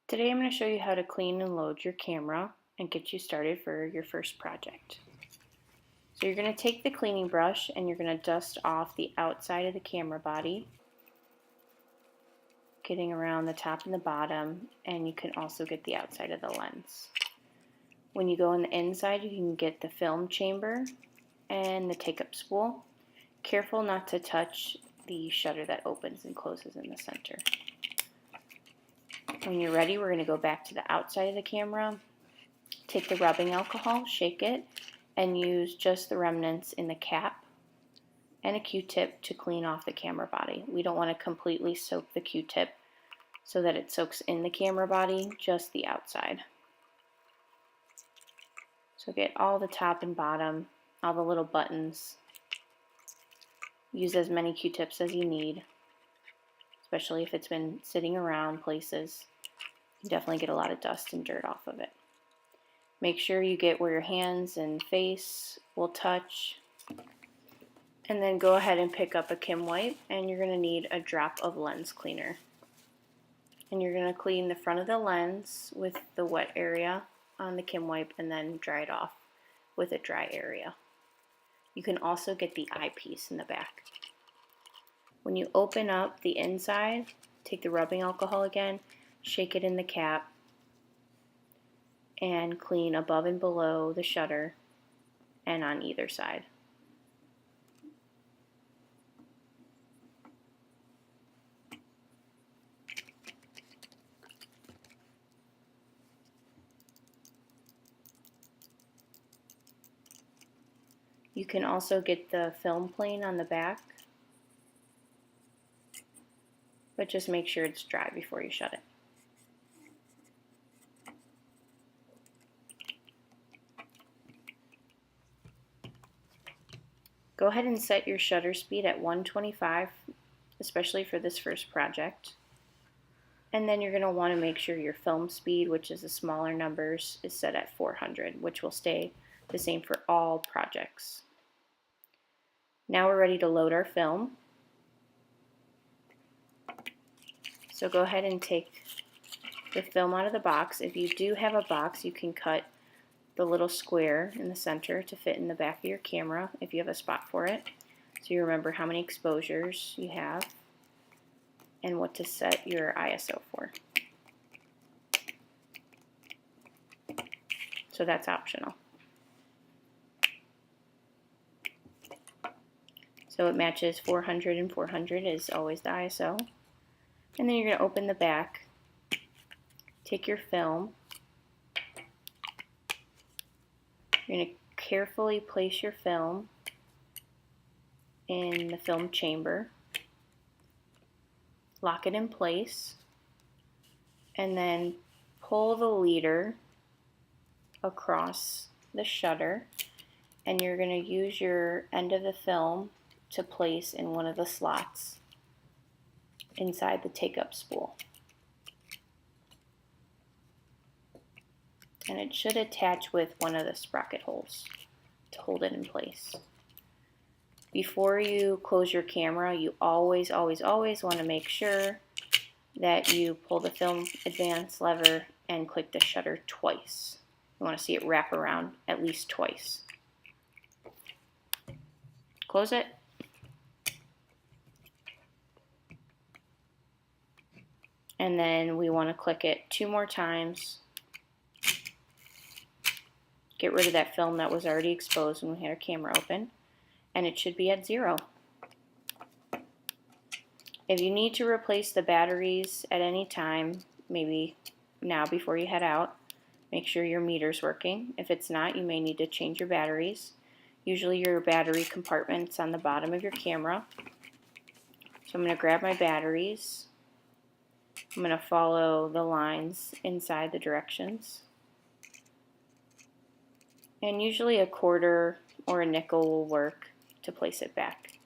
Today I'm going to show you how to clean and load your camera and get you started for your first project. So you're going to take the cleaning brush and you're going to dust off the outside of the camera body, getting around the top and the bottom, and you can also get the outside of the lens. When you go on the inside, you can get the film chamber and the take-up spool. Careful not to touch the shutter that opens and closes in the center. When you're ready, we're going to go back to the outside of the camera, take the rubbing alcohol, shake it, and use just the remnants in the cap and a Q-tip to clean off the camera body. We don't want to completely soak the Q-tip so that it soaks in the camera body, just the outside. So get all the top and bottom, all the little buttons. Use as many Q-tips as you need, especially if it's been sitting around places. You definitely get a lot of dust and dirt off of it. Make sure you get where your hands and face will touch. And then go ahead and pick up a Kim wipe, and you're going to need a drop of lens cleaner. And you're going to clean the front of the lens with the wet area on the Kim wipe and then dry it off with a dry area. You can also get the eyepiece in the back. When you open up the inside, take the rubbing alcohol again, shake it in the cap, and clean above and below the shutter and on either side. You can also get the film plane on the back, but just make sure it's dry before you shut it. Go ahead and set your shutter speed at 125, especially for this first project. And then you're going to want to make sure your film speed, which is the smaller numbers, is set at 400, which will stay the same for all projects. Now we're ready to load our film. So go ahead and take the film out of the box. If you do have a box, you can cut the little square in the center to fit in the back of your camera if you have a spot for it. So you remember how many exposures you have and what to set your ISO for. So that's optional. So it matches 400 and 400 is always the ISO. And then you're going to open the back, take your film, you're going to carefully place your film in the film chamber, lock it in place, and then pull the leader across the shutter, and you're going to use your end of the film to place in one of the slots inside the take-up spool. And it should attach with one of the sprocket holes to hold it in place. Before you close your camera, you always want to make sure that you pull the film advance lever and click the shutter twice. You want to see it wrap around at least twice. Close it. And then we want to click it 2 more times. Get rid of that film that was already exposed when we had our camera open, and it should be at 0. If you need to replace the batteries at any time, maybe now before you head out, make sure your meter's working. If it's not, you may need to change your batteries. Usually your battery compartment's on the bottom of your camera. So I'm going to grab my batteries. I'm going to follow the lines inside the directions. And usually a quarter or a nickel will work to place it back.